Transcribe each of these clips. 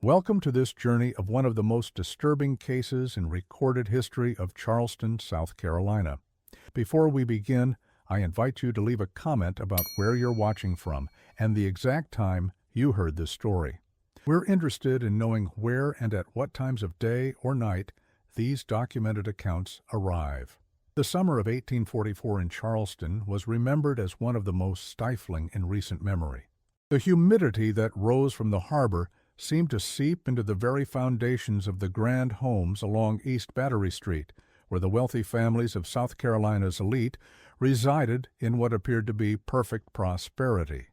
Welcome to this journey of one of the most disturbing cases in recorded history of Charleston, South Carolina. Before we begin, I invite you to leave a comment about where you're watching from and the exact time you heard this story. We're interested in knowing where and at what times of day or night these documented accounts arrive. The summer of 1844 in Charleston was remembered as one of the most stifling in recent memory. The humidity that rose from the harbor seemed to seep into the very foundations of the grand homes along East Battery Street, where the wealthy families of South Carolina's elite resided in what appeared to be perfect prosperity.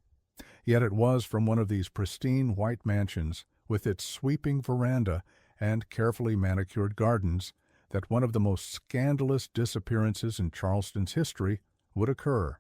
Yet it was from one of these pristine white mansions, with its sweeping veranda and carefully manicured gardens, that one of the most scandalous disappearances in Charleston's history would occur.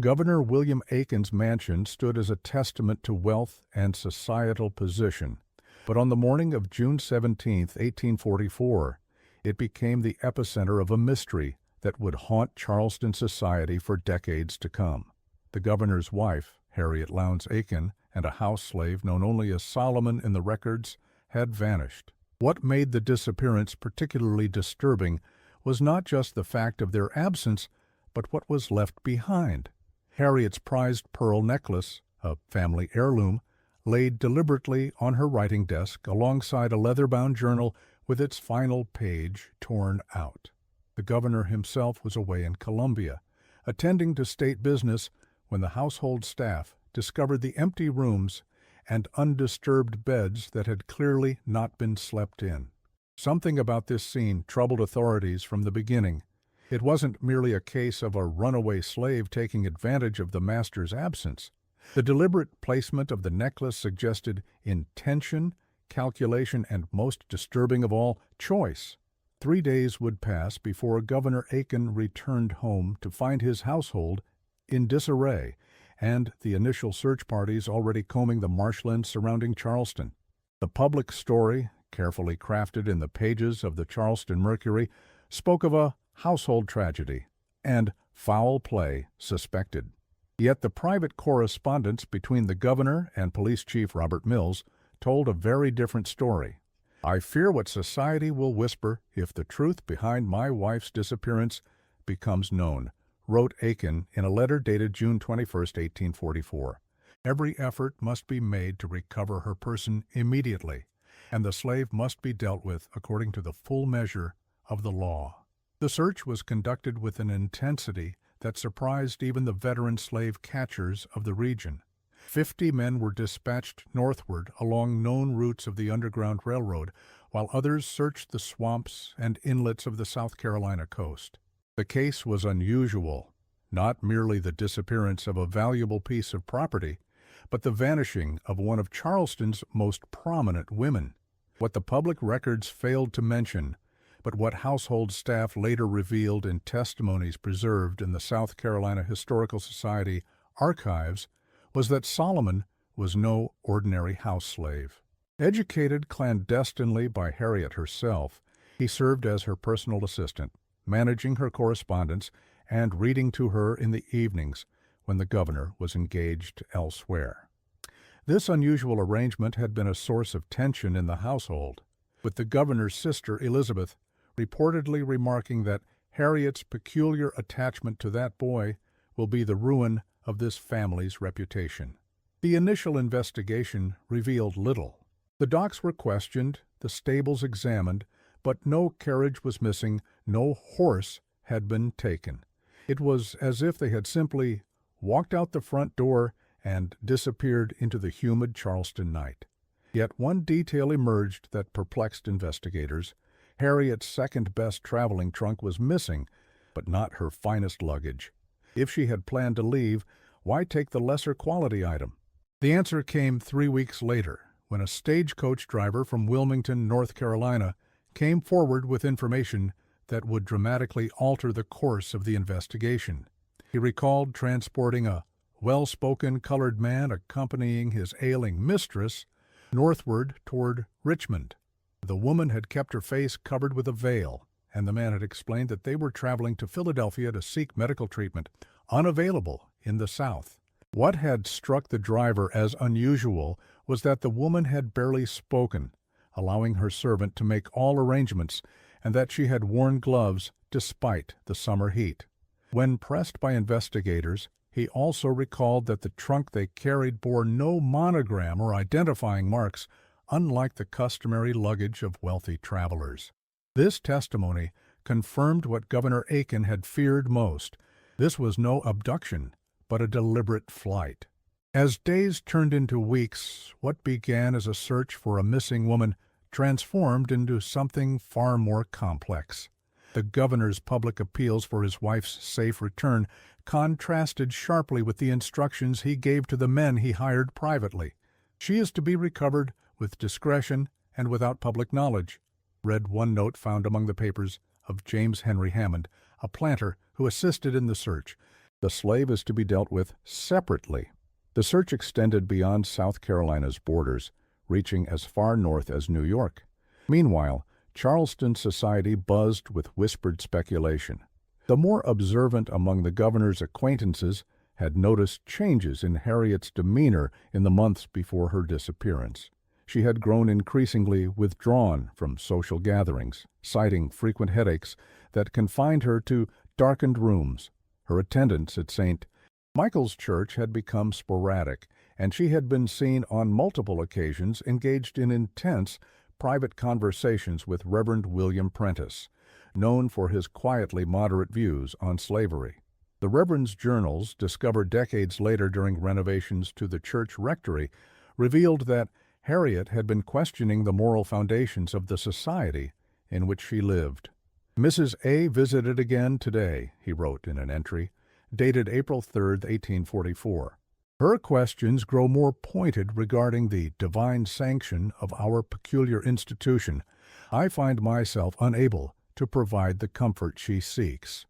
Governor William Aiken's mansion stood as a testament to wealth and societal position, but on the morning of June 17, 1844, it became the epicenter of a mystery that would haunt Charleston society for decades to come. The governor's wife, Harriet Lowndes Aiken, and a house slave known only as Solomon in the records, had vanished. What made the disappearance particularly disturbing was not just the fact of their absence, but what was left behind. Harriet's prized pearl necklace, a family heirloom, laid deliberately on her writing desk alongside a leather-bound journal with its final page torn out. The governor himself was away in Columbia, attending to state business, when the household staff discovered the empty rooms and undisturbed beds that had clearly not been slept in. Something about this scene troubled authorities from the beginning. It wasn't merely a case of a runaway slave taking advantage of the master's absence. The deliberate placement of the necklace suggested intention, calculation, and, most disturbing of all, choice. 3 days would pass before Governor Aiken returned home to find his household in disarray, and the initial search parties already combing the marshlands surrounding Charleston. The public story, carefully crafted in the pages of the Charleston Mercury, spoke of a household tragedy and foul play suspected. Yet the private correspondence between the governor and Police Chief Robert Mills told a very different story. "I fear what society will whisper if the truth behind my wife's disappearance becomes known," wrote Aiken in a letter dated June 21, 1844. "Every effort must be made to recover her person immediately, and the slave must be dealt with according to the full measure of the law." The search was conducted with an intensity that surprised even the veteran slave catchers of the region. 50 men were dispatched northward along known routes of the Underground Railroad, while others searched the swamps and inlets of the South Carolina coast. The case was unusual, not merely the disappearance of a valuable piece of property, but the vanishing of one of Charleston's most prominent women. What the public records failed to mention, but what household staff later revealed in testimonies preserved in the South Carolina Historical Society archives, was that Solomon was no ordinary house slave. Educated clandestinely by Harriet herself, he served as her personal assistant, managing her correspondence and reading to her in the evenings when the governor was engaged elsewhere. This unusual arrangement had been a source of tension in the household, with the governor's sister, Elizabeth, reportedly remarking that Harriet's peculiar attachment to that boy will be the ruin of this family's reputation. The initial investigation revealed little. The docks were questioned, the stables examined, but no carriage was missing, no horse had been taken. It was as if they had simply walked out the front door and disappeared into the humid Charleston night. Yet one detail emerged that perplexed investigators. Harriet's second-best traveling trunk was missing, but not her finest luggage. If she had planned to leave, why take the lesser quality item? The answer came 3 weeks later, when a stagecoach driver from Wilmington, North Carolina, came forward with information that would dramatically alter the course of the investigation. He recalled transporting a well-spoken colored man accompanying his ailing mistress northward toward Richmond. The woman had kept her face covered with a veil, and the man had explained that they were traveling to Philadelphia to seek medical treatment, unavailable in the South. What had struck the driver as unusual was that the woman had barely spoken, allowing her servant to make all arrangements, and that she had worn gloves despite the summer heat. When pressed by investigators, he also recalled that the trunk they carried bore no monogram or identifying marks, unlike the customary luggage of wealthy travelers. This testimony confirmed what Governor Aiken had feared most. This was no abduction, but a deliberate flight. As days turned into weeks, what began as a search for a missing woman transformed into something far more complex. The governor's public appeals for his wife's safe return contrasted sharply with the instructions he gave to the men he hired privately. "She is to be recovered with discretion and without public knowledge," read one note found among the papers of James Henry Hammond, a planter who assisted in the search. "The slave is to be dealt with separately." The search extended beyond South Carolina's borders, reaching as far north as New York. Meanwhile, Charleston society buzzed with whispered speculation. The more observant among the governor's acquaintances had noticed changes in Harriet's demeanor in the months before her disappearance. She had grown increasingly withdrawn from social gatherings, citing frequent headaches that confined her to darkened rooms. Her attendance at St. Michael's Church had become sporadic, and she had been seen on multiple occasions engaged in intense private conversations with Reverend William Prentice, known for his quietly moderate views on slavery. The Reverend's journals, discovered decades later during renovations to the church rectory, revealed that Harriet had been questioning the moral foundations of the society in which she lived. "Mrs. A. visited again today," he wrote in an entry, dated April 3, 1844. "Her questions grow more pointed regarding the divine sanction of our peculiar institution. I find myself unable to provide the comfort she seeks."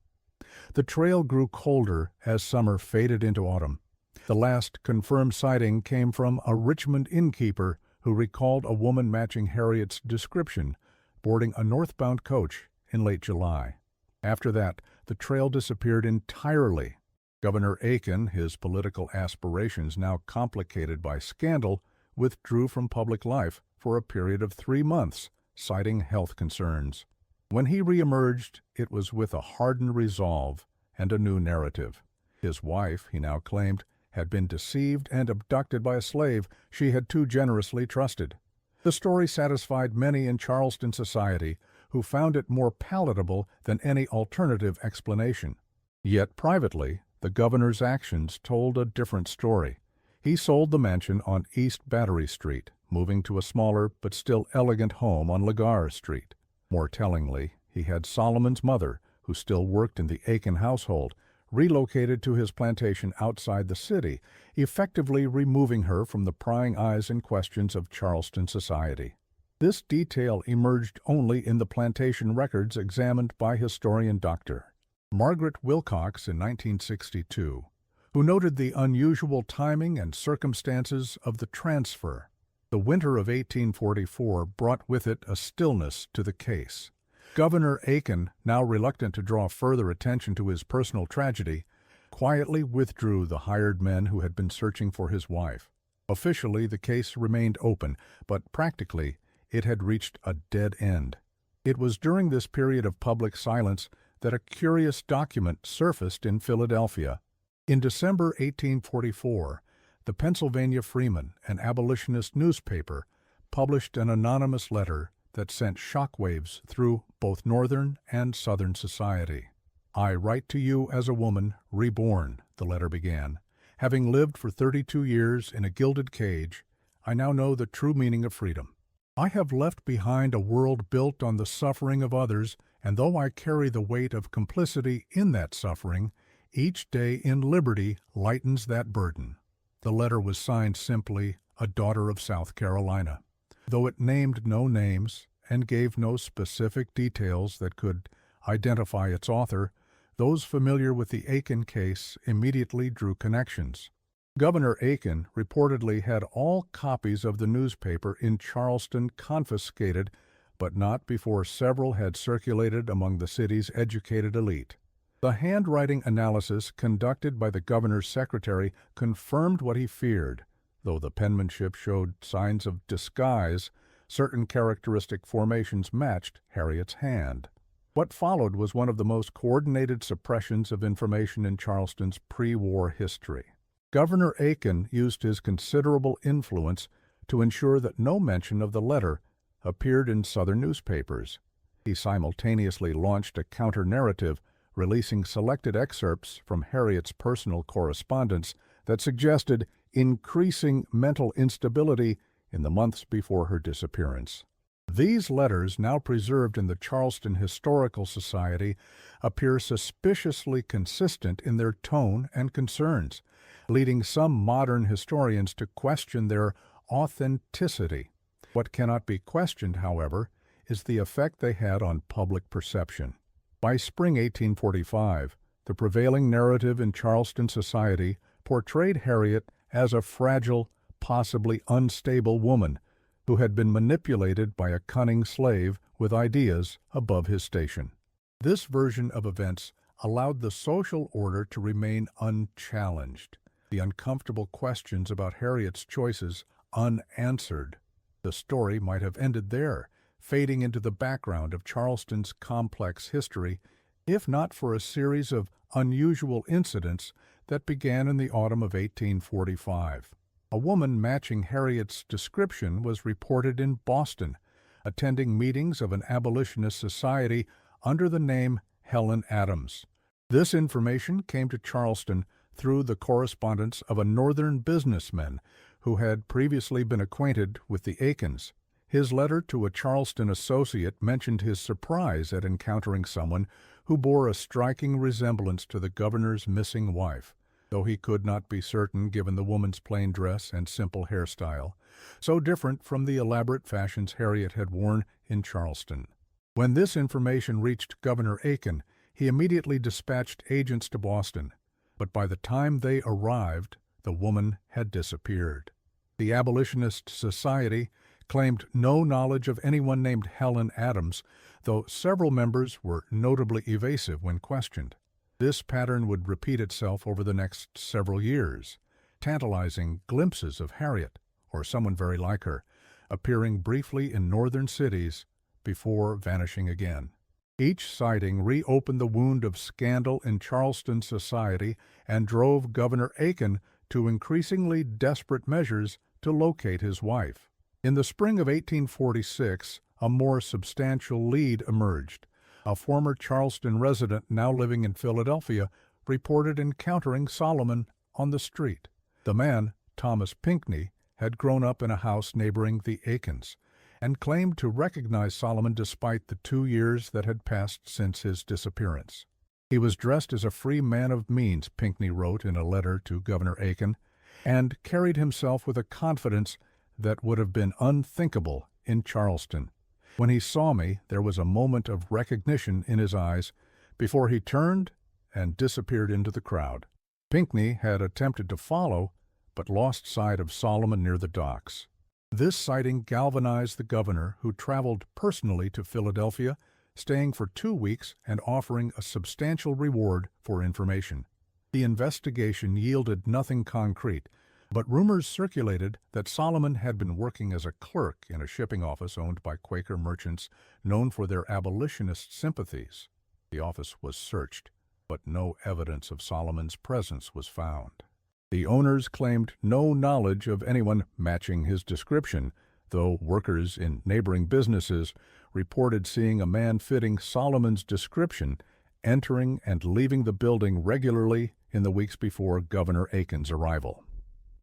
The trail grew colder as summer faded into autumn. The last confirmed sighting came from a Richmond innkeeper who recalled a woman matching Harriet's description boarding a northbound coach in late July. After that, the trail disappeared entirely. Governor Aiken, his political aspirations now complicated by scandal, withdrew from public life for a period of 3 months, citing health concerns. When he reemerged, it was with a hardened resolve and a new narrative. His wife, he now claimed, had been deceived and abducted by a slave she had too generously trusted. The story satisfied many in Charleston society, who found it more palatable than any alternative explanation. Yet privately, the governor's actions told a different story. He sold the mansion on East Battery Street, moving to a smaller but still elegant home on Lagar Street. More tellingly, he had Solomon's mother, who still worked in the Aiken household, relocated to his plantation outside the city, effectively removing her from the prying eyes and questions of Charleston society. This detail emerged only in the plantation records examined by historian Dr. Margaret Wilcox in 1962, who noted the unusual timing and circumstances of the transfer. The winter of 1844 brought with it a stillness to the case. Governor Aiken, now reluctant to draw further attention to his personal tragedy, quietly withdrew the hired men who had been searching for his wife. Officially, the case remained open, but practically, it had reached a dead end. It was during this period of public silence that a curious document surfaced in Philadelphia. In December 1844, the Pennsylvania Freeman, an abolitionist newspaper, published an anonymous letter that sent shockwaves through both Northern and Southern society. "I write to you as a woman reborn," the letter began. "Having lived for 32 years in a gilded cage, I now know the true meaning of freedom. I have left behind a world built on the suffering of others, and though I carry the weight of complicity in that suffering, each day in liberty lightens that burden." The letter was signed simply, "A Daughter of South Carolina." Though it named no names and gave no specific details that could identify its author, those familiar with the Aiken case immediately drew connections. Governor Aiken reportedly had all copies of the newspaper in Charleston confiscated, but not before several had circulated among the city's educated elite. The handwriting analysis conducted by the governor's secretary confirmed what he feared. Though the penmanship showed signs of disguise, certain characteristic formations matched Harriet's hand. What followed was one of the most coordinated suppressions of information in Charleston's pre-war history. Governor Aiken used his considerable influence to ensure that no mention of the letter appeared in Southern newspapers. He simultaneously launched a counter-narrative, releasing selected excerpts from Harriet's personal correspondence that suggested increasing mental instability in the months before her disappearance. These letters, now preserved in the Charleston Historical Society, appear suspiciously consistent in their tone and concerns, leading some modern historians to question their authenticity. What cannot be questioned, however, is the effect they had on public perception. By spring 1845, the prevailing narrative in Charleston society portrayed Harriet as a fragile, possibly unstable woman who had been manipulated by a cunning slave with ideas above his station. This version of events allowed the social order to remain unchallenged, the uncomfortable questions about Harriet's choices unanswered. The story might have ended there, fading into the background of Charleston's complex history, if not for a series of unusual incidents that began in the autumn of 1845. A woman matching Harriet's description was reported in Boston, attending meetings of an abolitionist society under the name Helen Adams. This information came to Charleston through the correspondence of a northern businessman who had previously been acquainted with the Aikens. His letter to a Charleston associate mentioned his surprise at encountering someone who bore a striking resemblance to the governor's missing wife, though he could not be certain given the woman's plain dress and simple hairstyle, so different from the elaborate fashions Harriet had worn in Charleston. When this information reached Governor Aiken, he immediately dispatched agents to Boston, but by the time they arrived, the woman had disappeared. The Abolitionist Society claimed no knowledge of anyone named Helen Adams, though several members were notably evasive when questioned. This pattern would repeat itself over the next several years, tantalizing glimpses of Harriet, or someone very like her, appearing briefly in northern cities before vanishing again. Each sighting reopened the wound of scandal in Charleston society and drove Governor Aiken to increasingly desperate measures to locate his wife. In the spring of 1846, a more substantial lead emerged. A former Charleston resident now living in Philadelphia reported encountering Solomon on the street. The man, Thomas Pinckney, had grown up in a house neighboring the Aikens, and claimed to recognize Solomon despite the 2 years that had passed since his disappearance. He was dressed as a free man of means, Pinckney wrote in a letter to Governor Aiken, and carried himself with a confidence that would have been unthinkable in Charleston. When he saw me, there was a moment of recognition in his eyes before he turned and disappeared into the crowd. Pinckney had attempted to follow, but lost sight of Solomon near the docks. This sighting galvanized the governor, who traveled personally to Philadelphia, staying for 2 weeks and offering a substantial reward for information. The investigation yielded nothing concrete, but rumors circulated that Solomon had been working as a clerk in a shipping office owned by Quaker merchants known for their abolitionist sympathies. The office was searched, but no evidence of Solomon's presence was found. The owners claimed no knowledge of anyone matching his description, though workers in neighboring businesses reported seeing a man fitting Solomon's description entering and leaving the building regularly in the weeks before Governor Aiken's arrival.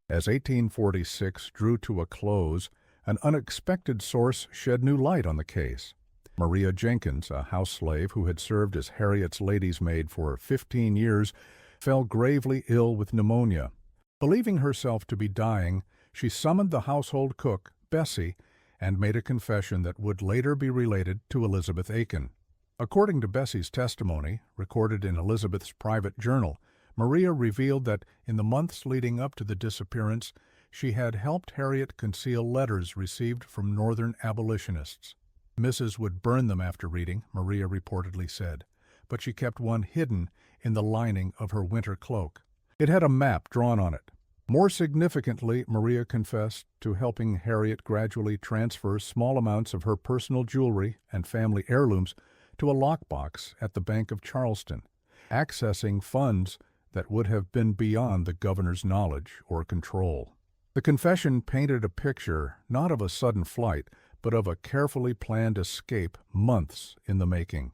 As 1846 drew to a close, an unexpected source shed new light on the case. Maria Jenkins, a house slave who had served as Harriet's lady's maid for 15 years, fell gravely ill with pneumonia. Believing herself to be dying, she summoned the household cook, Bessie, and made a confession that would later be related to Elizabeth Aiken. According to Bessie's testimony, recorded in Elizabeth's private journal, Maria revealed that in the months leading up to the disappearance, she had helped Harriet conceal letters received from Northern abolitionists. Mrs. would burn them after reading, Maria reportedly said, but she kept one hidden in the lining of her winter cloak. It had a map drawn on it. More significantly, Maria confessed to helping Harriet gradually transfer small amounts of her personal jewelry and family heirlooms to a lockbox at the Bank of Charleston, accessing funds that would have been beyond the governor's knowledge or control. The confession painted a picture not of a sudden flight, but of a carefully planned escape months in the making.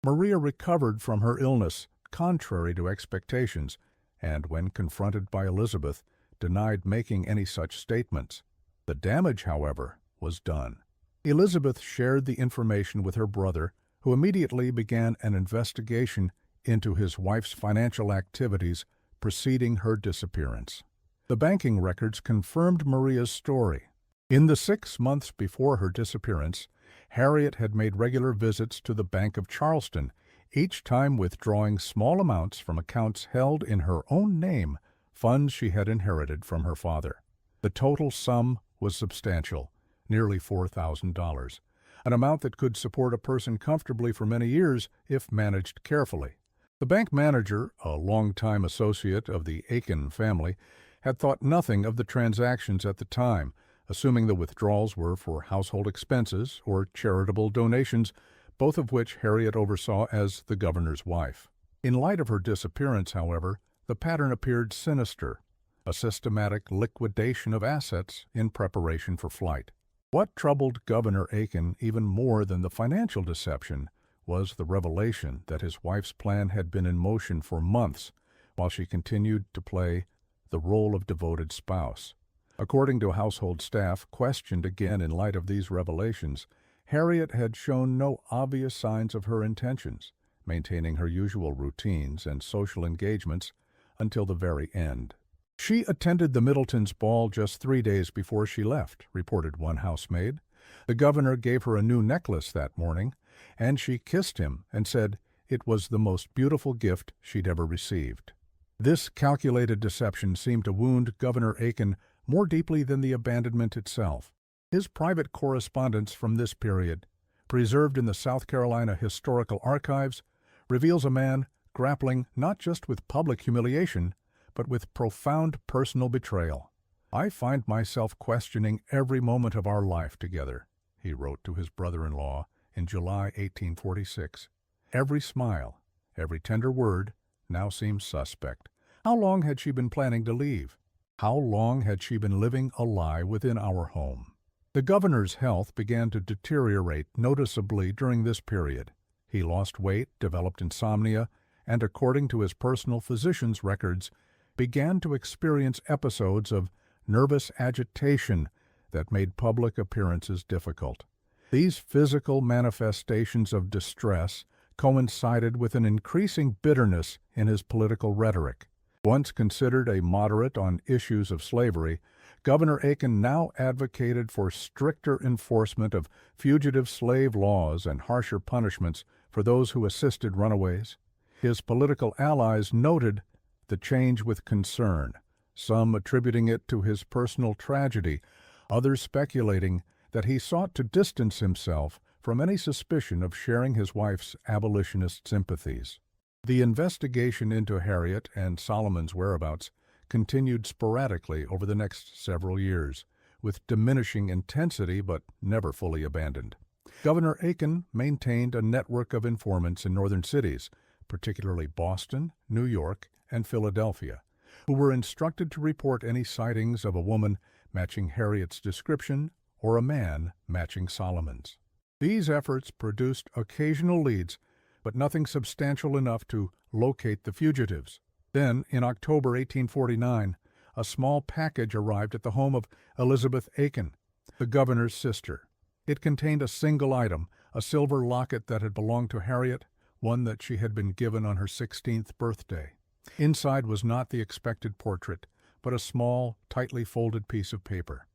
Maria recovered from her illness, contrary to expectations, and when confronted by Elizabeth, denied making any such statements. The damage, however, was done. Elizabeth shared the information with her brother, who immediately began an investigation into his wife's financial activities preceding her disappearance. The banking records confirmed Maria's story. In the 6 months before her disappearance, Harriet had made regular visits to the Bank of Charleston, each time withdrawing small amounts from accounts held in her own name, funds she had inherited from her father. The total sum was substantial, nearly $4,000, an amount that could support a person comfortably for many years if managed carefully. The bank manager, a longtime associate of the Aiken family, had thought nothing of the transactions at the time, assuming the withdrawals were for household expenses or charitable donations, both of which Harriet oversaw as the governor's wife. In light of her disappearance, however, the pattern appeared sinister, a systematic liquidation of assets in preparation for flight. What troubled Governor Aiken even more than the financial deception was the revelation that his wife's plan had been in motion for months while she continued to play the role of devoted spouse. According to household staff, questioned again in light of these revelations, Harriet had shown no obvious signs of her intentions, maintaining her usual routines and social engagements until the very end. She attended the Middletons' ball just 3 days before she left, reported one housemaid. The governor gave her a new necklace that morning, and she kissed him and said it was the most beautiful gift she'd ever received. This calculated deception seemed to wound Governor Aiken more deeply than the abandonment itself. His private correspondence from this period, preserved in the South Carolina Historical Archives, reveals a man grappling not just with public humiliation, but with profound personal betrayal. "I find myself questioning every moment of our life together," he wrote to his brother-in-law in July 1846. "Every smile, every tender word now seems suspect. How long had she been planning to leave? How long had she been living a lie within our home?" The governor's health began to deteriorate noticeably during this period. He lost weight, developed insomnia, and according to his personal physician's records, began to experience episodes of nervous agitation that made public appearances difficult. These physical manifestations of distress coincided with an increasing bitterness in his political rhetoric. Once considered a moderate on issues of slavery, Governor Aiken now advocated for stricter enforcement of fugitive slave laws and harsher punishments for those who assisted runaways. His political allies noted the change with concern, some attributing it to his personal tragedy, others speculating that he sought to distance himself from any suspicion of sharing his wife's abolitionist sympathies. The investigation into Harriet and Solomon's whereabouts continued sporadically over the next several years, with diminishing intensity but never fully abandoned. Governor Aiken maintained a network of informants in northern cities, particularly Boston, New York, and Philadelphia, who were instructed to report any sightings of a woman matching Harriet's description or a man matching Solomon's. These efforts produced occasional leads, but nothing substantial enough to locate the fugitives. Then, in October 1849, a small package arrived at the home of Elizabeth Aiken, the governor's sister. It contained a single item, a silver locket that had belonged to Harriet, one that she had been given on her 16th birthday. Inside was not the expected portrait, but a small, tightly folded piece of paper.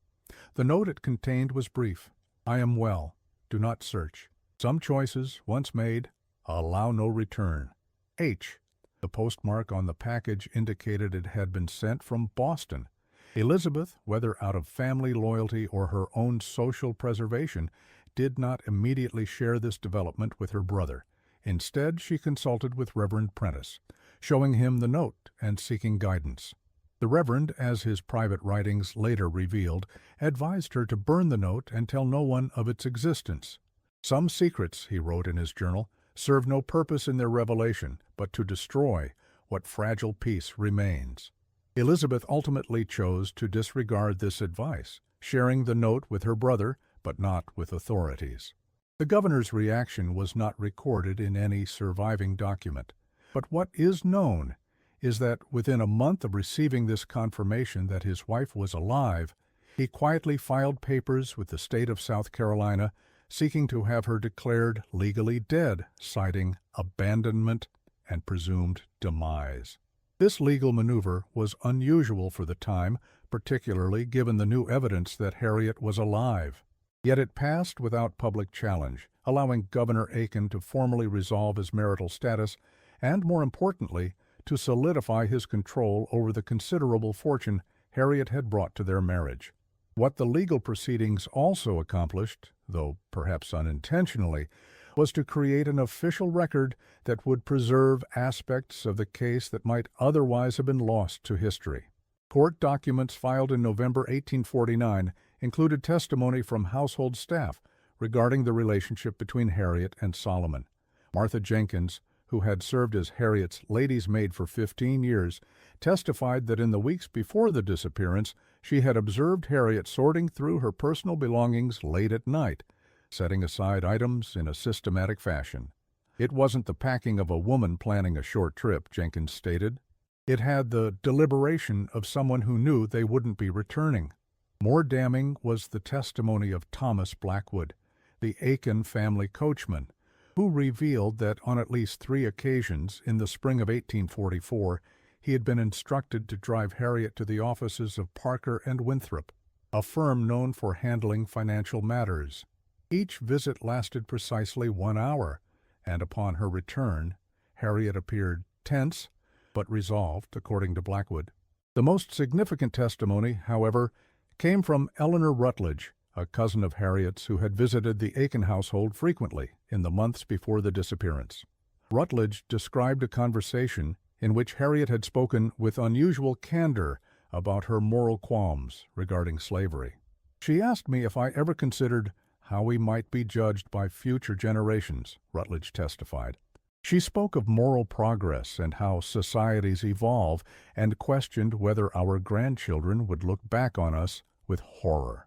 The note it contained was brief. "I am well. Do not search. Some choices, once made, allow no return. H." The postmark on the package indicated it had been sent from Boston. Elizabeth, whether out of family loyalty or her own social preservation, did not immediately share this development with her brother. Instead, she consulted with Reverend Prentice, showing him the note and seeking guidance. The Reverend, as his private writings later revealed, advised her to burn the note and tell no one of its existence. "Some secrets," he wrote in his journal, "serve no purpose in their revelation, but to destroy what fragile peace remains." Elizabeth ultimately chose to disregard this advice, sharing the note with her brother, but not with authorities. The governor's reaction was not recorded in any surviving document, but what is known is that within a month of receiving this confirmation that his wife was alive, he quietly filed papers with the state of South Carolina seeking to have her declared legally dead, citing abandonment and presumed demise. This legal maneuver was unusual for the time, particularly given the new evidence that Harriet was alive. Yet it passed without public challenge, allowing Governor Aiken to formally resolve his marital status and, more importantly, to solidify his control over the considerable fortune Harriet had brought to their marriage. What the legal proceedings also accomplished, though perhaps unintentionally, was to create an official record that would preserve aspects of the case that might otherwise have been lost to history. Court documents filed in November 1849 included testimony from household staff regarding the relationship between Harriet and Solomon. Martha Jenkins, who had served as Harriet's lady's maid for 15 years, testified that in the weeks before the disappearance, she had observed Harriet sorting through her personal belongings late at night, setting aside items in a systematic fashion. "It wasn't the packing of a woman planning a short trip," Jenkins stated. "It had the deliberation of someone who knew they wouldn't be returning." More damning was the testimony of Thomas Blackwood, the Aiken family coachman, who revealed that on at least 3 occasions in the spring of 1844 he had been instructed to drive Harriet to the offices of Parker and Winthrop, a firm known for handling financial matters. Each visit lasted precisely 1 hour, and upon her return, Harriet appeared tense but resolved, according to Blackwood. The most significant testimony, however, came from Eleanor Rutledge, a cousin of Harriet's who had visited the Aiken household frequently in the months before the disappearance. Rutledge described a conversation in which Harriet had spoken with unusual candor about her moral qualms regarding slavery. "She asked me if I ever considered how we might be judged by future generations," Rutledge testified. "She spoke of moral progress and how societies evolve, and questioned whether our grandchildren would look back on us with horror.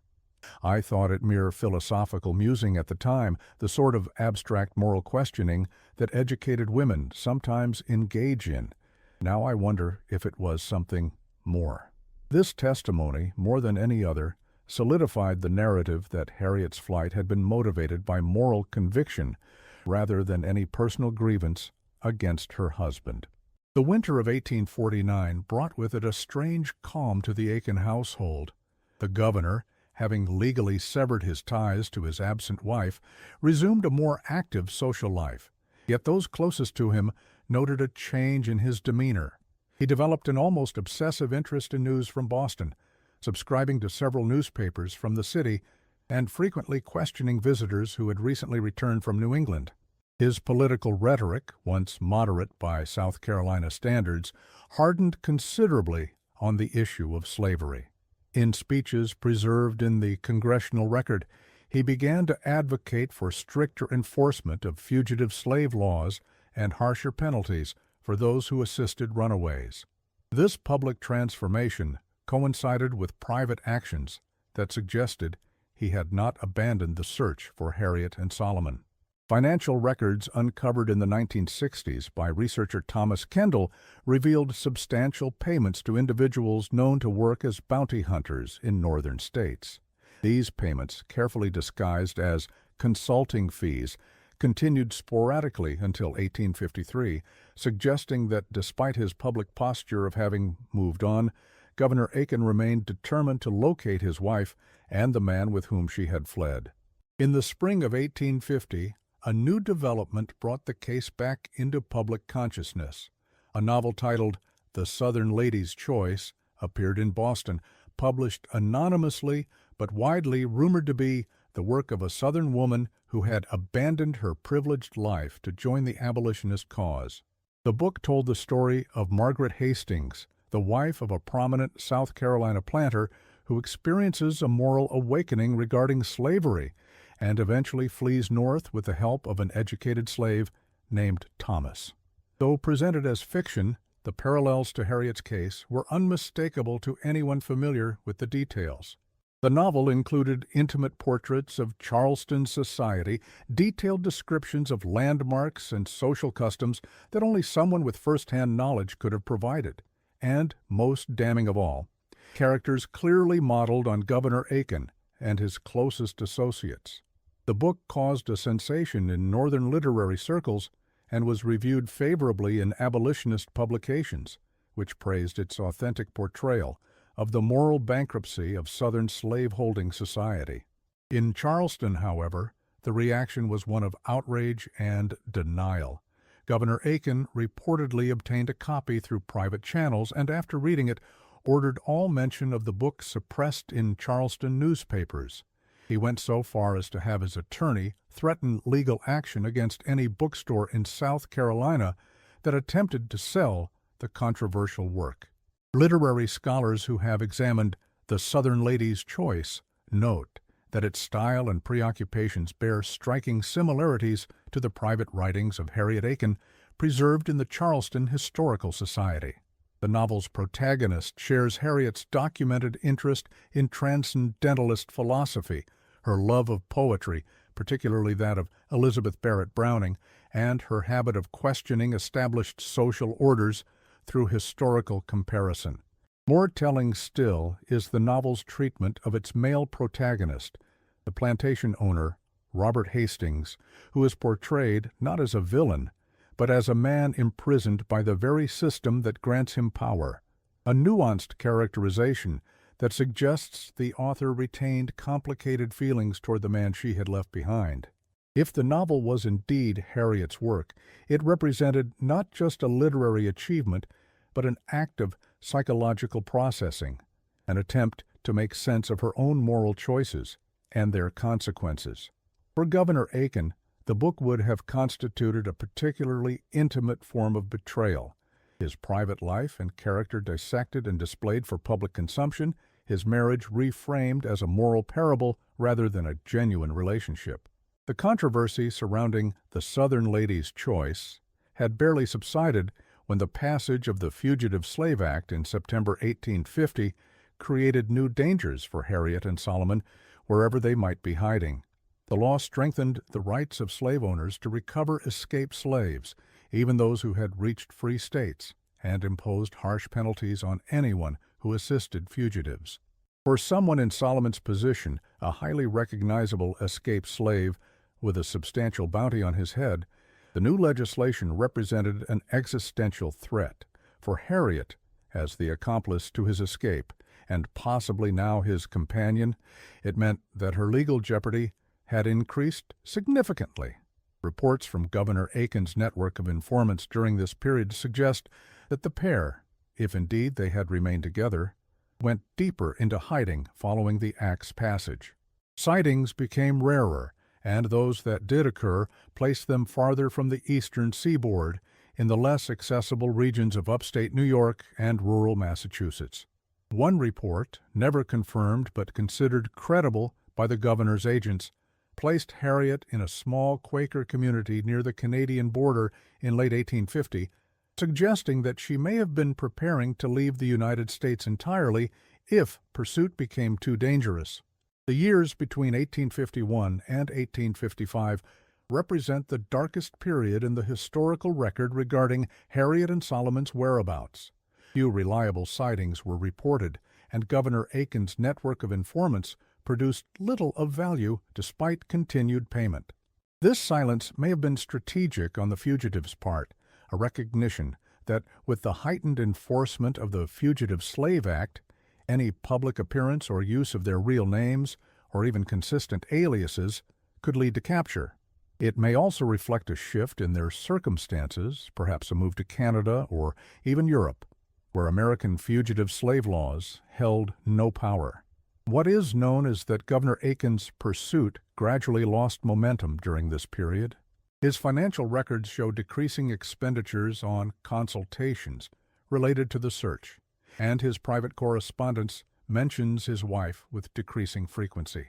I thought it mere philosophical musing at the time, the sort of abstract moral questioning that educated women sometimes engage in. Now I wonder if it was something more." This testimony, more than any other, solidified the narrative that Harriet's flight had been motivated by moral conviction rather than any personal grievance against her husband. The winter of 1849 brought with it a strange calm to the Aiken household. The governor, having legally severed his ties to his absent wife, resumed a more active social life. Yet those closest to him noted a change in his demeanor. He developed an almost obsessive interest in news from Boston, subscribing to several newspapers from the city and frequently questioning visitors who had recently returned from New England. His political rhetoric, once moderate by South Carolina standards, hardened considerably on the issue of slavery. In speeches preserved in the congressional record, he began to advocate for stricter enforcement of fugitive slave laws and harsher penalties for those who assisted runaways. This public transformation coincided with private actions that suggested he had not abandoned the search for Harriet and Solomon. Financial records uncovered in the 1960s by researcher Thomas Kendall revealed substantial payments to individuals known to work as bounty hunters in northern states. These payments, carefully disguised as consulting fees, continued sporadically until 1853, suggesting that despite his public posture of having moved on, Governor Aiken remained determined to locate his wife and the man with whom she had fled. In the spring of 1850, a new development brought the case back into public consciousness. A novel titled The Southern Lady's Choice appeared in Boston, published anonymously but widely rumored to be the work of a Southern woman who had abandoned her privileged life to join the abolitionist cause. The book told the story of Margaret Hastings, the wife of a prominent South Carolina planter who experiences a moral awakening regarding slavery and eventually flees north with the help of an educated slave named Thomas. Though presented as fiction, the parallels to Harriet's case were unmistakable to anyone familiar with the details. The novel included intimate portraits of Charleston society, detailed descriptions of landmarks and social customs that only someone with first-hand knowledge could have provided, and, most damning of all, characters clearly modeled on Governor Aiken and his closest associates. The book caused a sensation in Northern literary circles and was reviewed favorably in abolitionist publications, which praised its authentic portrayal of the moral bankruptcy of Southern slaveholding society. In Charleston, however, the reaction was one of outrage and denial. Governor Aiken reportedly obtained a copy through private channels and, after reading it, ordered all mention of the book suppressed in Charleston newspapers. He went so far as to have his attorney threaten legal action against any bookstore in South Carolina that attempted to sell the controversial work. Literary scholars who have examined The Southern Lady's Choice note that its style and preoccupations bear striking similarities to the private writings of Harriet Aiken preserved in the Charleston Historical Society. The novel's protagonist shares Harriet's documented interest in transcendentalist philosophy, her love of poetry, particularly that of Elizabeth Barrett Browning, and her habit of questioning established social orders through historical comparison. More telling still is the novel's treatment of its male protagonist, the plantation owner, Robert Hastings, who is portrayed not as a villain, but as a man imprisoned by the very system that grants him power, a nuanced characterization that suggests the author retained complicated feelings toward the man she had left behind. If the novel was indeed Harriet's work, it represented not just a literary achievement, but an act of psychological processing, an attempt to make sense of her own moral choices and their consequences. For Governor Aiken, the book would have constituted a particularly intimate form of betrayal. His private life and character dissected and displayed for public consumption, his marriage reframed as a moral parable rather than a genuine relationship. The controversy surrounding The Southern Lady's Choice had barely subsided when the passage of the Fugitive Slave Act in September 1850 created new dangers for Harriet and Solomon wherever they might be hiding. The law strengthened the rights of slave owners to recover escaped slaves, even those who had reached free states, and imposed harsh penalties on anyone who assisted fugitives. For someone in Solomon's position, a highly recognizable escaped slave with a substantial bounty on his head, the new legislation represented an existential threat. For Harriet, as the accomplice to his escape, and possibly now his companion, it meant that her legal jeopardy had increased significantly. Reports from Governor Aiken's network of informants during this period suggest that the pair, if indeed they had remained together, went deeper into hiding following the Act's passage. Sightings became rarer, and those that did occur placed them farther from the eastern seaboard in the less accessible regions of upstate New York and rural Massachusetts. One report, never confirmed but considered credible by the governor's agents, placed Harriet in a small Quaker community near the Canadian border in late 1850, suggesting that she may have been preparing to leave the United States entirely if pursuit became too dangerous. The years between 1851 and 1855 represent the darkest period in the historical record regarding Harriet and Solomon's whereabouts. Few reliable sightings were reported, and Governor Aiken's network of informants produced little of value despite continued payment. This silence may have been strategic on the fugitives' part, a recognition that with the heightened enforcement of the Fugitive Slave Act, any public appearance or use of their real names, or even consistent aliases, could lead to capture. It may also reflect a shift in their circumstances, perhaps a move to Canada or even Europe, where American fugitive slave laws held no power. What is known is that Governor Aiken's pursuit gradually lost momentum during this period. His financial records show decreasing expenditures on consultations related to the search. and his private correspondence mentions his wife with decreasing frequency.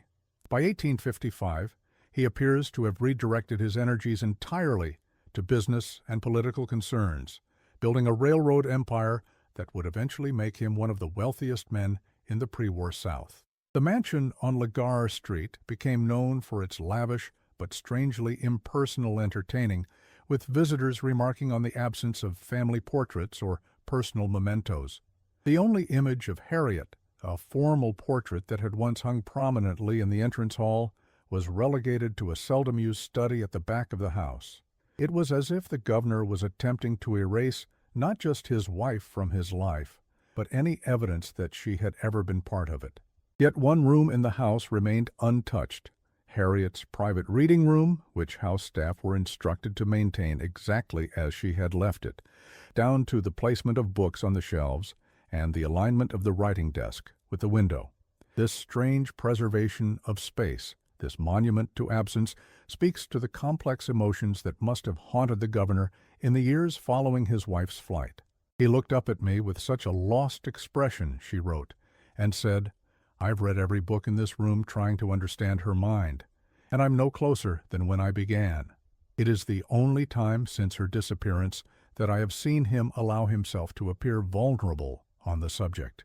By 1855, he appears to have redirected his energies entirely to business and political concerns, building a railroad empire that would eventually make him one of the wealthiest men in the pre-war South. The mansion on Lagar Street became known for its lavish but strangely impersonal entertaining, with visitors remarking on the absence of family portraits or personal mementos. The only image of Harriet, a formal portrait that had once hung prominently in the entrance hall, was relegated to a seldom-used study at the back of the house. It was as if the governor was attempting to erase not just his wife from his life, but any evidence that she had ever been part of it. Yet one room in the house remained untouched, Harriet's private reading room, which house staff were instructed to maintain exactly as she had left it, down to the placement of books on the shelves and the alignment of the writing desk with the window. This strange preservation of space, this monument to absence, speaks to the complex emotions that must have haunted the governor in the years following his wife's flight. He looked up at me with such a lost expression, she wrote, and said, "I've read every book in this room trying to understand her mind, and I'm no closer than when I began. It is the only time since her disappearance that I have seen him allow himself to appear vulnerable on the subject."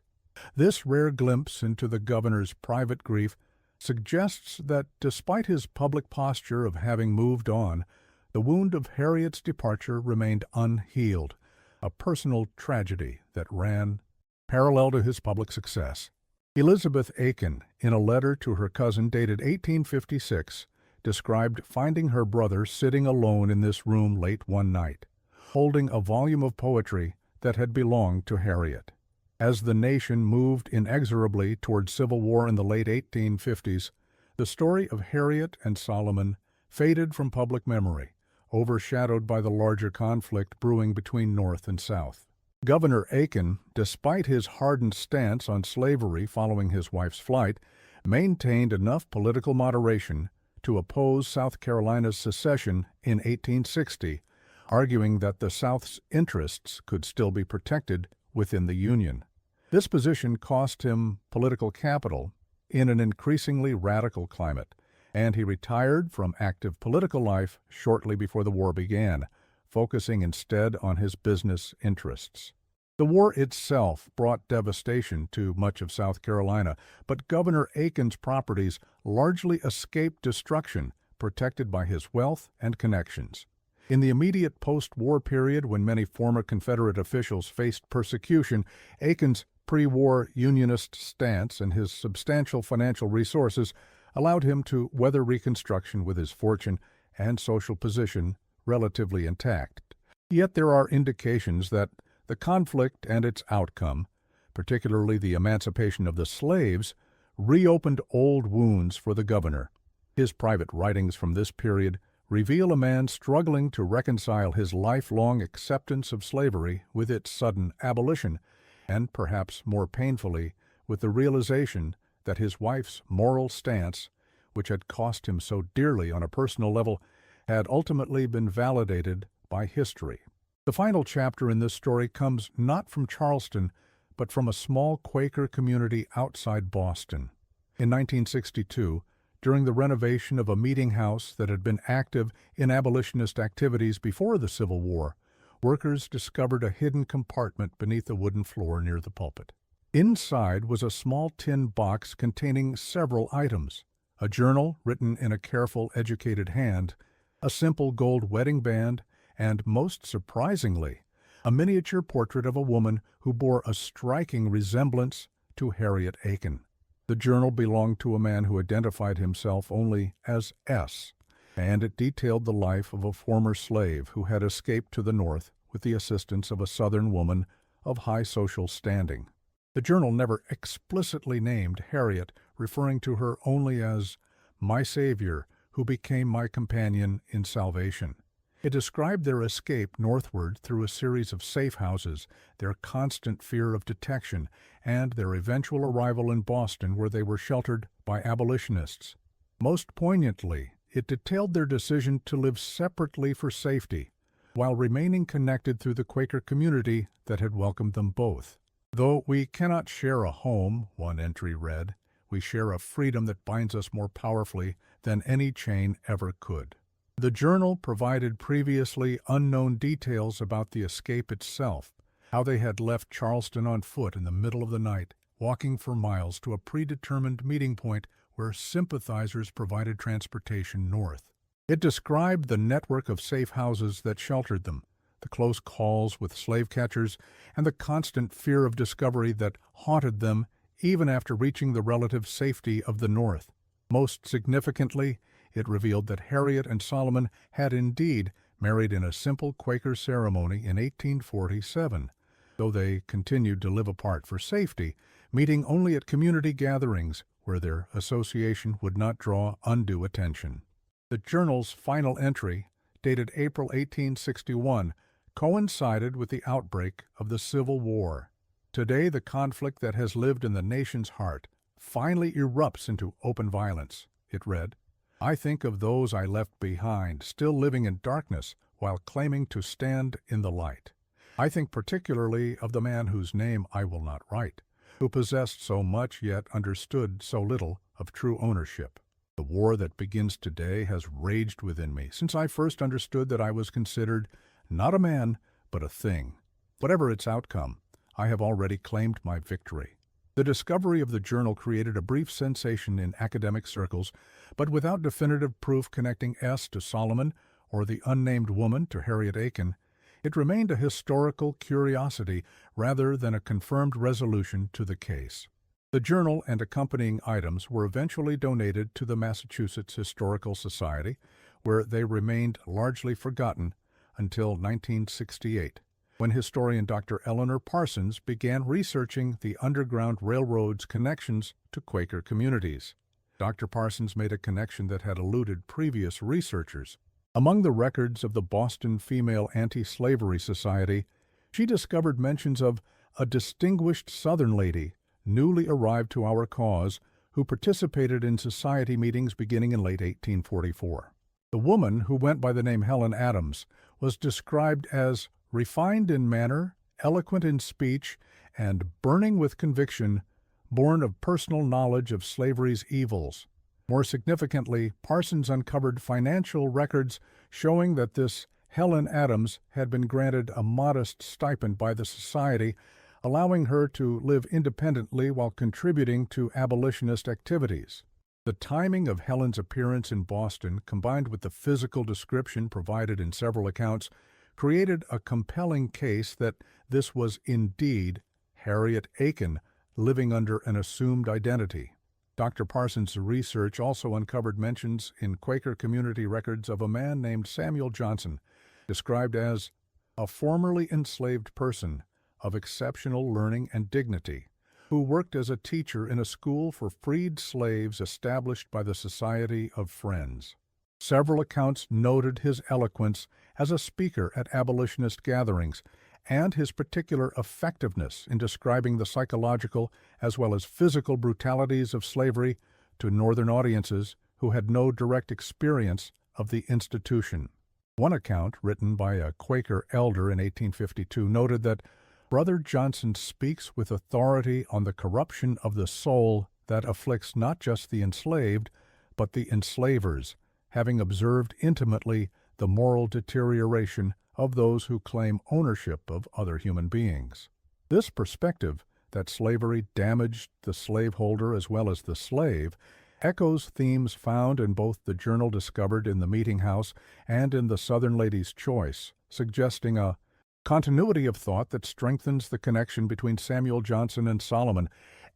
This rare glimpse into the governor's private grief suggests that despite his public posture of having moved on, the wound of Harriet's departure remained unhealed, a personal tragedy that ran parallel to his public success. Elizabeth Aiken, in a letter to her cousin dated 1856, described finding her brother sitting alone in this room late one night, holding a volume of poetry that had belonged to Harriet. As the nation moved inexorably toward civil war in the late 1850s, the story of Harriet and Solomon faded from public memory, overshadowed by the larger conflict brewing between North and South. Governor Aiken, despite his hardened stance on slavery following his wife's flight, maintained enough political moderation to oppose South Carolina's secession in 1860, arguing that the South's interests could still be protected within the Union. This position cost him political capital in an increasingly radical climate, and he retired from active political life shortly before the war began, focusing instead on his business interests. The war itself brought devastation to much of South Carolina, but Governor Aiken's properties largely escaped destruction, protected by his wealth and connections. In the immediate post-war period, when many former Confederate officials faced persecution, Aiken's pre-war Unionist stance and his substantial financial resources allowed him to weather Reconstruction with his fortune and social position relatively intact. Yet there are indications that the conflict and its outcome, particularly the emancipation of the slaves, reopened old wounds for the governor. His private writings from this period reveal a man struggling to reconcile his lifelong acceptance of slavery with its sudden abolition, and perhaps more painfully, with the realization that his wife's moral stance, which had cost him so dearly on a personal level, had ultimately been validated by history. The final chapter in this story comes not from Charleston, but from a small Quaker community outside Boston. In 1962, during the renovation of a meeting house that had been active in abolitionist activities before the Civil War, workers discovered a hidden compartment beneath the wooden floor near the pulpit. Inside was a small tin box containing several items: a journal written in a careful, educated hand, a simple gold wedding band, and, most surprisingly, a miniature portrait of a woman who bore a striking resemblance to Harriet Aiken. The journal belonged to a man who identified himself only as S., and it detailed the life of a former slave who had escaped to the North with the assistance of a Southern woman of high social standing. The journal never explicitly named Harriet, referring to her only as "my Savior, who became my companion in salvation." It described their escape northward through a series of safe houses, their constant fear of detection, and their eventual arrival in Boston, where they were sheltered by abolitionists. Most poignantly, it detailed their decision to live separately for safety, while remaining connected through the Quaker community that had welcomed them both. Though we cannot share a home, one entry read, we share a freedom that binds us more powerfully than any chain ever could. The journal provided previously unknown details about the escape itself, how they had left Charleston on foot in the middle of the night, walking for miles to a predetermined meeting point where sympathizers provided transportation north. It described the network of safe houses that sheltered them, the close calls with slave catchers, and the constant fear of discovery that haunted them even after reaching the relative safety of the North. Most significantly, it revealed that Harriet and Solomon had indeed married in a simple Quaker ceremony in 1847, though they continued to live apart for safety, meeting only at community gatherings where their association would not draw undue attention. The journal's final entry, dated April 1861, coincided with the outbreak of the Civil War. Today, the conflict that has lived in the nation's heart finally erupts into open violence. It read, "I think of those I left behind, still living in darkness while claiming to stand in the light. I think particularly of the man whose name I will not write, who possessed so much yet understood so little of true ownership. The war that begins today has raged within me since I first understood that I was considered not a man, but a thing. Whatever its outcome, I have already claimed my victory." The discovery of the journal created a brief sensation in academic circles, but without definitive proof connecting S to Solomon or the unnamed woman to Harriet Aiken, it remained a historical curiosity rather than a confirmed resolution to the case. The journal and accompanying items were eventually donated to the Massachusetts Historical Society, where they remained largely forgotten until 1968, when historian Dr. Eleanor Parsons began researching the Underground Railroad's connections to Quaker communities. Dr. Parsons made a connection that had eluded previous researchers. Among the records of the Boston Female Anti-Slavery Society, she discovered mentions of a distinguished Southern lady, newly arrived to our cause, who participated in society meetings beginning in late 1844. The woman, who went by the name Helen Adams, was described as refined in manner, eloquent in speech, and burning with conviction, born of personal knowledge of slavery's evils. More significantly, Parsons uncovered financial records showing that this Helen Adams had been granted a modest stipend by the society, allowing her to live independently while contributing to abolitionist activities. The timing of Helen's appearance in Boston, combined with the physical description provided in several accounts, created a compelling case that this was indeed Harriet Aiken living under an assumed identity. Dr. Parsons' research also uncovered mentions in Quaker community records of a man named Samuel Johnson, described as a formerly enslaved person of exceptional learning and dignity, who worked as a teacher in a school for freed slaves established by the Society of Friends. Several accounts noted his eloquence as a speaker at abolitionist gatherings and his particular effectiveness in describing the psychological as well as physical brutalities of slavery to Northern audiences who had no direct experience of the institution. One account, written by a Quaker elder in 1852, noted that Brother Johnson speaks with authority on the corruption of the soul that afflicts not just the enslaved, but the enslavers, having observed intimately the moral deterioration of those who claim ownership of other human beings. This perspective, that slavery damaged the slaveholder as well as the slave, echoes themes found in both the journal discovered in the meeting house and in the Southern Lady's Choice, suggesting a continuity of thought that strengthens the connection between Samuel Johnson and Solomon,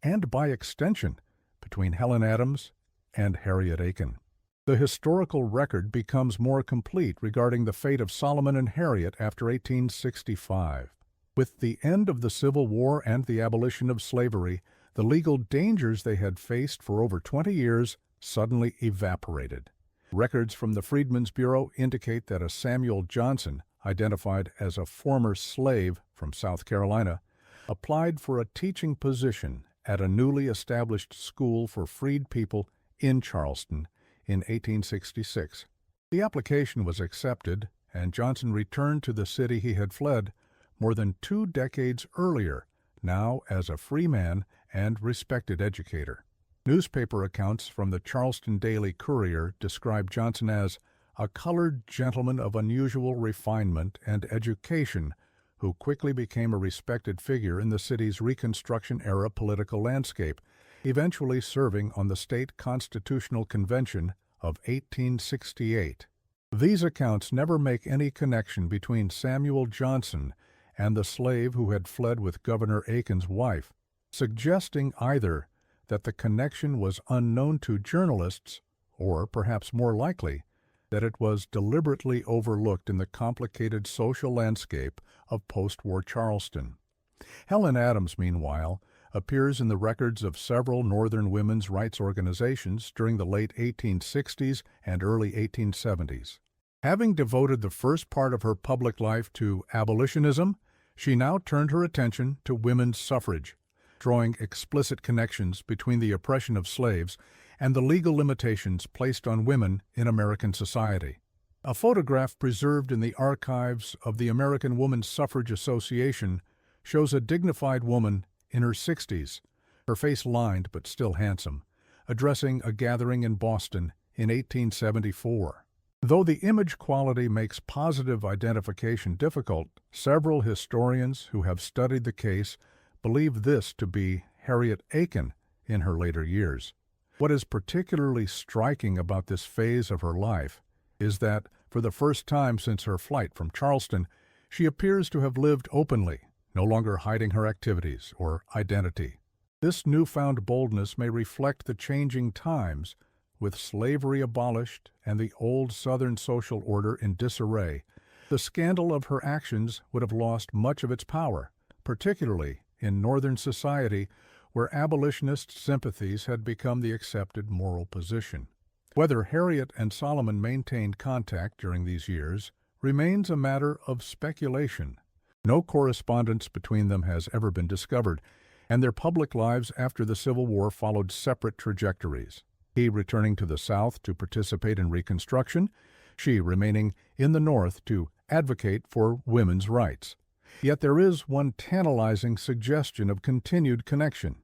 and by extension, between Helen Adams and Harriet Aiken. The historical record becomes more complete regarding the fate of Solomon and Harriet after 1865. With the end of the Civil War and the abolition of slavery, the legal dangers they had faced for over 20 years suddenly evaporated. Records from the Freedmen's Bureau indicate that a Samuel Johnson, identified as a former slave from South Carolina, applied for a teaching position at a newly established school for freed people in Charleston in 1866. The application was accepted, and Johnson returned to the city he had fled more than 2 decades earlier, now as a free man and respected educator. Newspaper accounts from the Charleston Daily Courier describe Johnson as a colored gentleman of unusual refinement and education who quickly became a respected figure in the city's Reconstruction-era political landscape, eventually serving on the State Constitutional Convention of 1868. These accounts never make any connection between Samuel Johnson and the slave who had fled with Governor Aiken's wife, suggesting either that the connection was unknown to journalists, or perhaps more likely, that it was deliberately overlooked in the complicated social landscape of post-war Charleston. Helen Adams, meanwhile, appears in the records of several Northern women's rights organizations during the late 1860s and early 1870s. Having devoted the first part of her public life to abolitionism, she now turned her attention to women's suffrage, drawing explicit connections between the oppression of slaves and the legal limitations placed on women in American society. A photograph preserved in the archives of the American Woman Suffrage Association shows a dignified woman in her 60s, her face lined but still handsome, addressing a gathering in Boston in 1874. Though the image quality makes positive identification difficult, several historians who have studied the case believe this to be Harriet Aiken in her later years. What is particularly striking about this phase of her life is that, for the first time since her flight from Charleston, she appears to have lived openly, no longer hiding her activities or identity. This newfound boldness may reflect the changing times. With slavery abolished and the old Southern social order in disarray, the scandal of her actions would have lost much of its power, particularly in Northern society where abolitionist sympathies had become the accepted moral position. Whether Harriet and Solomon maintained contact during these years remains a matter of speculation. No correspondence between them has ever been discovered, and their public lives after the Civil War followed separate trajectories. He returning to the South to participate in Reconstruction, she remaining in the North to advocate for women's rights. Yet there is one tantalizing suggestion of continued connection.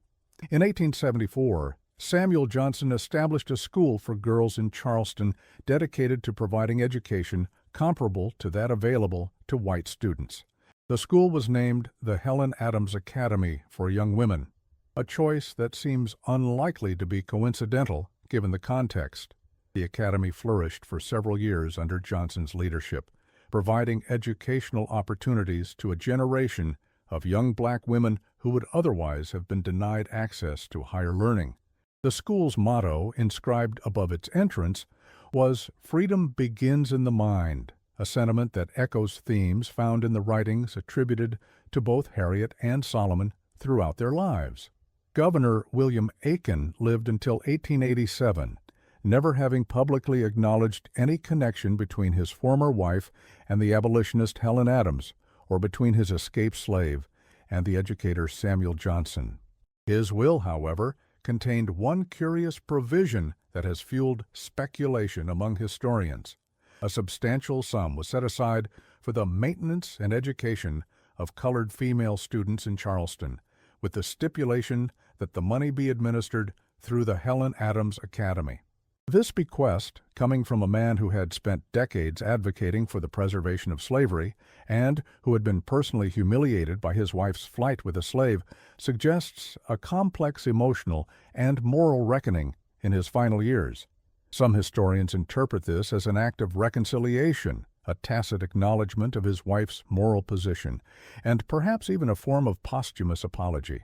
In 1874, Samuel Johnson established a school for girls in Charleston dedicated to providing education comparable to that available to white students. The school was named the Helen Adams Academy for Young Women, a choice that seems unlikely to be coincidental given the context. The academy flourished for several years under Johnson's leadership, providing educational opportunities to a generation of young black women who would otherwise have been denied access to higher learning. The school's motto, inscribed above its entrance, was "Freedom begins in the mind," a sentiment that echoes themes found in the writings attributed to both Harriet and Solomon throughout their lives. Governor William Aiken lived until 1887, never having publicly acknowledged any connection between his former wife and the abolitionist Helen Adams, or between his escaped slave and the educator Samuel Johnson. His will, however, contained one curious provision that has fueled speculation among historians. A substantial sum was set aside for the maintenance and education of colored female students in Charleston, with the stipulation that the money be administered through the Helen Adams Academy. This bequest, coming from a man who had spent decades advocating for the preservation of slavery and who had been personally humiliated by his wife's flight with a slave, suggests a complex emotional and moral reckoning in his final years. Some historians interpret this as an act of reconciliation, a tacit acknowledgement of his wife's moral position, and perhaps even a form of posthumous apology.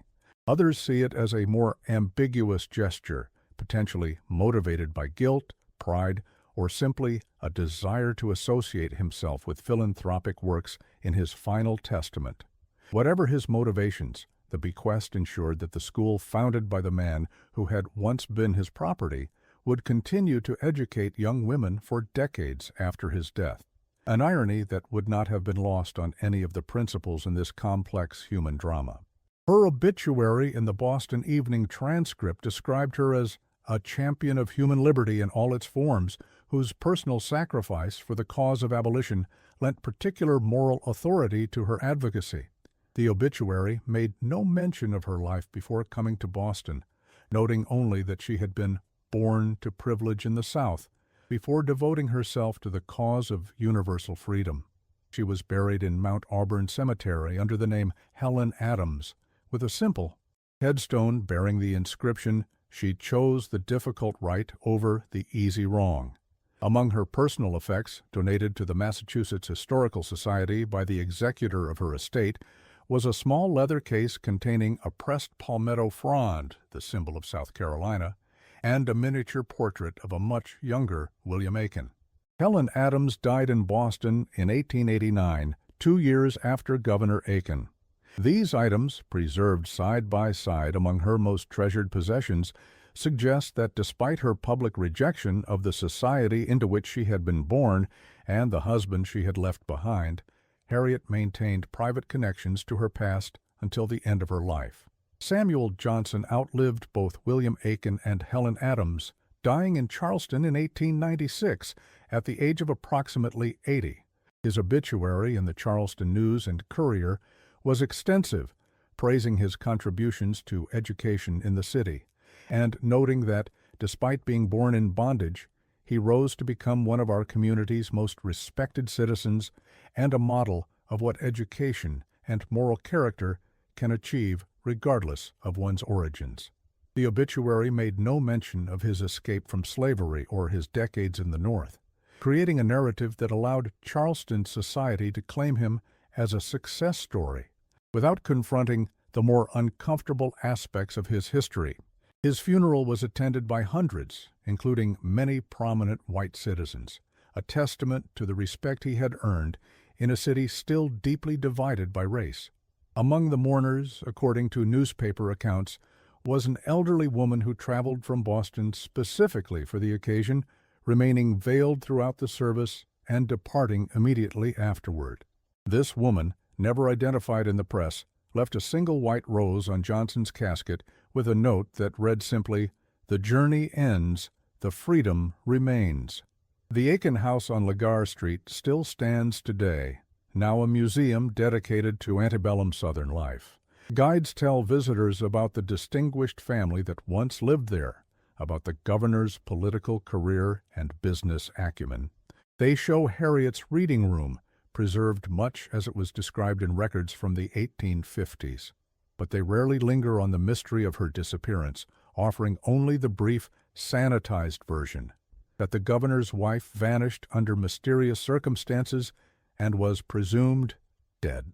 Others see it as a more ambiguous gesture, potentially motivated by guilt, pride, or simply a desire to associate himself with philanthropic works in his final testament. Whatever his motivations, the bequest ensured that the school founded by the man who had once been his property would continue to educate young women for decades after his death, an irony that would not have been lost on any of the principals in this complex human drama. Her obituary in the Boston Evening Transcript described her as a champion of human liberty in all its forms, whose personal sacrifice for the cause of abolition lent particular moral authority to her advocacy. The obituary made no mention of her life before coming to Boston, noting only that she had been born to privilege in the South before devoting herself to the cause of universal freedom. She was buried in Mount Auburn Cemetery under the name Helen Adams, with a simple headstone bearing the inscription, "She chose the difficult right over the easy wrong." Among her personal effects, donated to the Massachusetts Historical Society by the executor of her estate, was a small leather case containing a pressed palmetto frond, the symbol of South Carolina, and a miniature portrait of a much younger William Aiken. Helen Adams died in Boston in 1889, 2 years after Governor Aiken. These items, preserved side by side among her most treasured possessions, suggest that despite her public rejection of the society into which she had been born and the husband she had left behind, Harriet maintained private connections to her past until the end of her life. Samuel Johnson outlived both William Aiken and Helen Adams, dying in Charleston in 1896 at the age of approximately 80. His obituary in the Charleston News and Courier was extensive, praising his contributions to education in the city, and noting that, despite being born in bondage, he rose to become one of our community's most respected citizens and a model of what education and moral character can achieve regardless of one's origins. The obituary made no mention of his escape from slavery or his decades in the North, creating a narrative that allowed Charleston society to claim him as a success story, without confronting the more uncomfortable aspects of his history. His funeral was attended by hundreds, including many prominent white citizens, a testament to the respect he had earned in a city still deeply divided by race. Among the mourners, according to newspaper accounts, was an elderly woman who traveled from Boston specifically for the occasion, remaining veiled throughout the service and departing immediately afterward. This woman, never identified in the press, left a single white rose on Johnson's casket with a note that read simply, "The journey ends, the freedom remains." The Aiken House on Lagar Street still stands today, now a museum dedicated to antebellum Southern life. Guides tell visitors about the distinguished family that once lived there, about the governor's political career and business acumen. They show Harriet's reading room, preserved much as it was described in records from the 1850s. But they rarely linger on the mystery of her disappearance, offering only the brief, sanitized version, that the governor's wife vanished under mysterious circumstances and was presumed dead.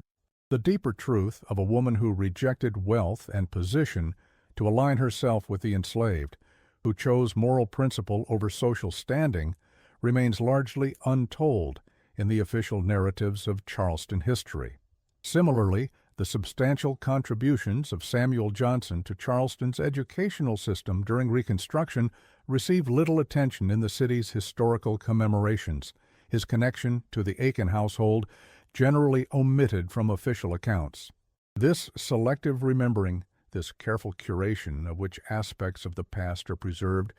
The deeper truth of a woman who rejected wealth and position to align herself with the enslaved, who chose moral principle over social standing, remains largely untold in the official narratives of Charleston history. Similarly, the substantial contributions of Samuel Johnson to Charleston's educational system during Reconstruction received little attention in the city's historical commemorations, his connection to the Aiken household generally omitted from official accounts. This selective remembering, this careful curation of which aspects of the past are preserved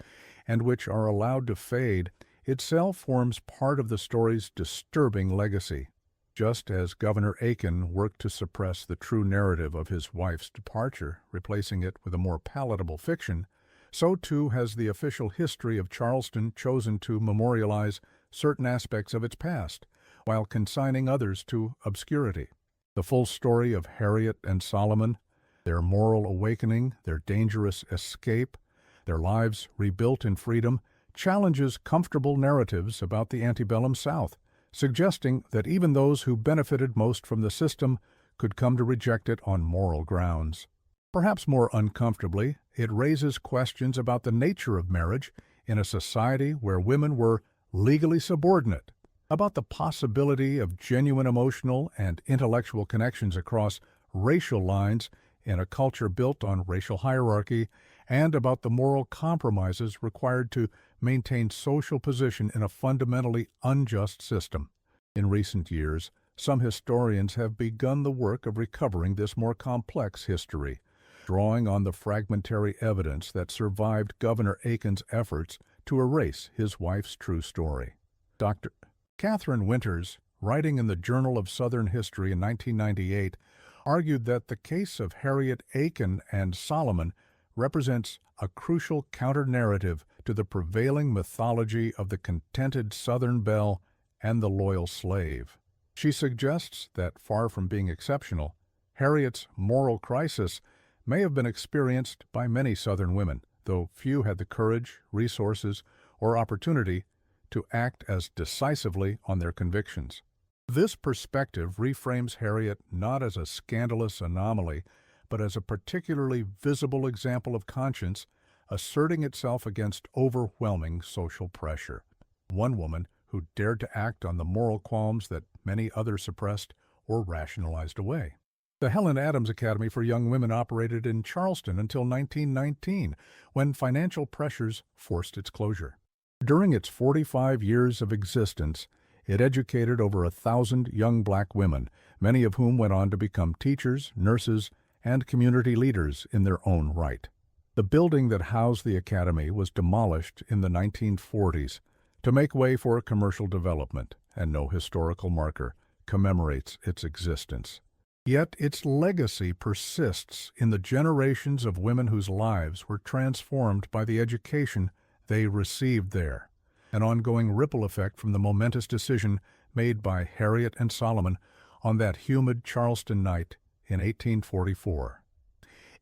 and which are allowed to fade, itself forms part of the story's disturbing legacy. Just as Governor Aiken worked to suppress the true narrative of his wife's departure, replacing it with a more palatable fiction, so too has the official history of Charleston chosen to memorialize certain aspects of its past, while consigning others to obscurity. The full story of Harriet and Solomon, their moral awakening, their dangerous escape, their lives rebuilt in freedom, challenges comfortable narratives about the antebellum South, suggesting that even those who benefited most from the system could come to reject it on moral grounds. Perhaps more uncomfortably, it raises questions about the nature of marriage in a society where women were legally subordinate, about the possibility of genuine emotional and intellectual connections across racial lines in a culture built on racial hierarchy, and about the moral compromises required to maintain social position in a fundamentally unjust system. In recent years, some historians have begun the work of recovering this more complex history, drawing on the fragmentary evidence that survived Governor Aiken's efforts to erase his wife's true story. Dr. Catherine Winters, writing in the Journal of Southern History in 1998, argued that the case of Harriet Aiken and Solomon represents a crucial counter-narrative to the prevailing mythology of the contented Southern belle and the loyal slave. She suggests that, far from being exceptional, Harriet's moral crisis may have been experienced by many Southern women, though few had the courage, resources, or opportunity to act as decisively on their convictions. This perspective reframes Harriet not as a scandalous anomaly, but as a particularly visible example of conscience asserting itself against overwhelming social pressure. One woman who dared to act on the moral qualms that many others suppressed or rationalized away. The Helen Adams Academy for Young Women operated in Charleston until 1919, when financial pressures forced its closure. During its 45 years of existence, it educated over 1,000 young black women, many of whom went on to become teachers, nurses, and community leaders in their own right. The building that housed the academy was demolished in the 1940s to make way for commercial development, and no historical marker commemorates its existence. Yet its legacy persists in the generations of women whose lives were transformed by the education they received there, an ongoing ripple effect from the momentous decision made by Harriet and Solomon on that humid Charleston night in 1844.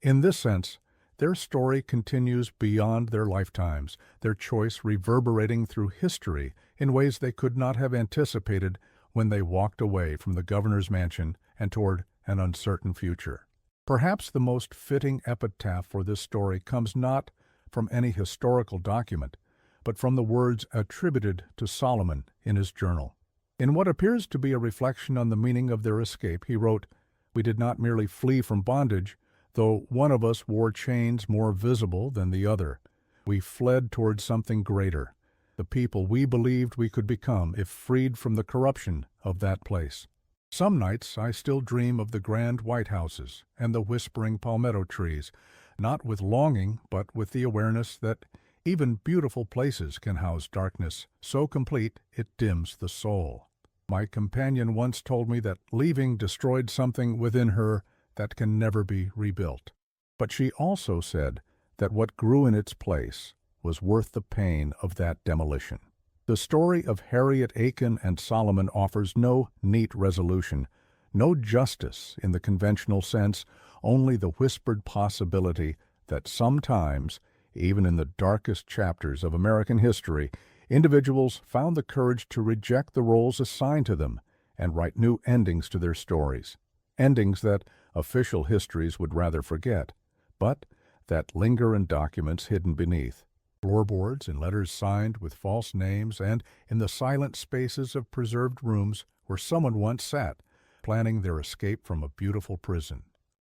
In this sense, their story continues beyond their lifetimes, their choice reverberating through history in ways they could not have anticipated when they walked away from the governor's mansion and toward an uncertain future. Perhaps the most fitting epitaph for this story comes not from any historical document, but from the words attributed to Solomon in his journal. In what appears to be a reflection on the meaning of their escape, he wrote, "We did not merely flee from bondage, though one of us wore chains more visible than the other. We fled toward something greater, the people we believed we could become if freed from the corruption of that place. Some nights I still dream of the grand white houses and the whispering palmetto trees, not with longing, but with the awareness that even beautiful places can house darkness so complete it dims the soul. My companion once told me that leaving destroyed something within her that can never be rebuilt. But she also said that what grew in its place was worth the pain of that demolition." The story of Harriet Aiken and Solomon offers no neat resolution, no justice in the conventional sense, only the whispered possibility that sometimes, even in the darkest chapters of American history, individuals found the courage to reject the roles assigned to them and write new endings to their stories, endings that official histories would rather forget, but that linger in documents hidden beneath. Floorboards and letters signed with false names, and in the silent spaces of preserved rooms where someone once sat, planning their escape from a beautiful prison.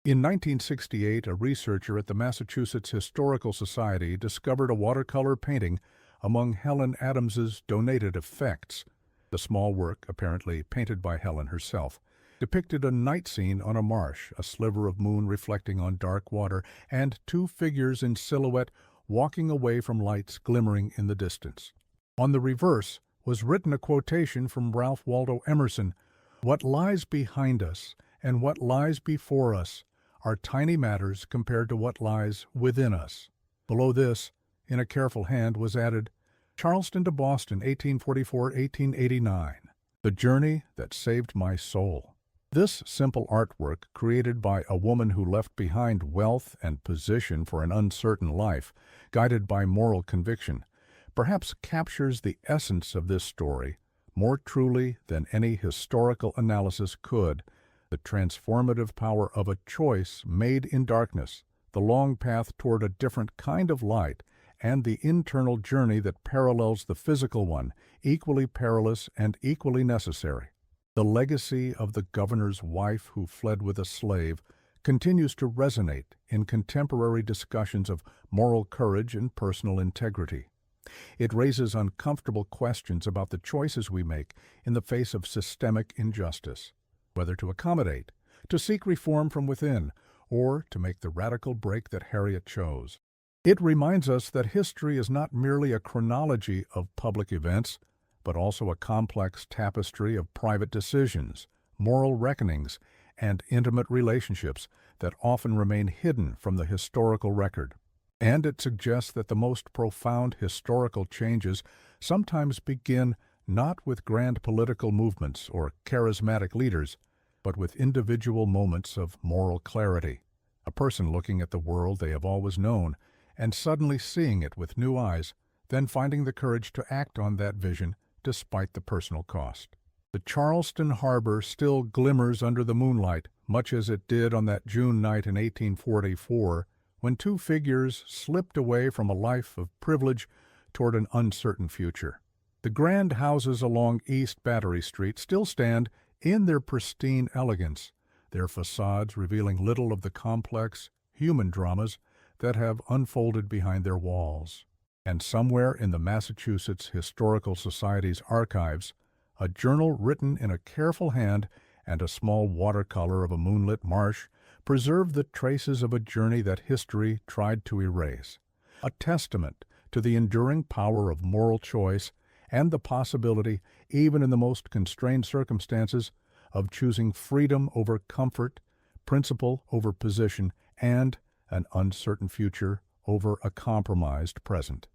In 1968, a researcher at the Massachusetts Historical Society discovered a watercolor painting among Helen Adams's donated effects. The small work, apparently painted by Helen herself, depicted a night scene on a marsh, a sliver of moon reflecting on dark water, and two figures in silhouette walking away from lights glimmering in the distance. On the reverse was written a quotation from Ralph Waldo Emerson, "What lies behind us and what lies before us are tiny matters compared to what lies within us." Below this, in a careful hand, was added, "Charleston to Boston, 1844-1889, the journey that saved my soul." This simple artwork, created by a woman who left behind wealth and position for an uncertain life, guided by moral conviction, perhaps captures the essence of this story more truly than any historical analysis could: the transformative power of a choice made in darkness, the long path toward a different kind of light, and the internal journey that parallels the physical one, equally perilous and equally necessary. The legacy of the governor's wife who fled with a slave continues to resonate in contemporary discussions of moral courage and personal integrity. It raises uncomfortable questions about the choices we make in the face of systemic injustice, whether to accommodate, to seek reform from within, or to make the radical break that Harriet chose. It reminds us that history is not merely a chronology of public events, but also a complex tapestry of private decisions, moral reckonings, and intimate relationships that often remain hidden from the historical record. And it suggests that the most profound historical changes sometimes begin not with grand political movements or charismatic leaders, but with individual moments of moral clarity. A person looking at the world they have always known and suddenly seeing it with new eyes, then finding the courage to act on that vision despite the personal cost. The Charleston harbor still glimmers under the moonlight, much as it did on that June night in 1844, when two figures slipped away from a life of privilege toward an uncertain future. The grand houses along East Battery Street still stand in their pristine elegance, their facades revealing little of the complex, human dramas that have unfolded behind their walls. And somewhere in the Massachusetts Historical Society's archives, a journal written in a careful hand and a small watercolor of a moonlit marsh preserve the traces of a journey that history tried to erase, a testament to the enduring power of moral choice and the possibility, even in the most constrained circumstances, of choosing freedom over comfort, principle over position, and an uncertain future over a compromised present.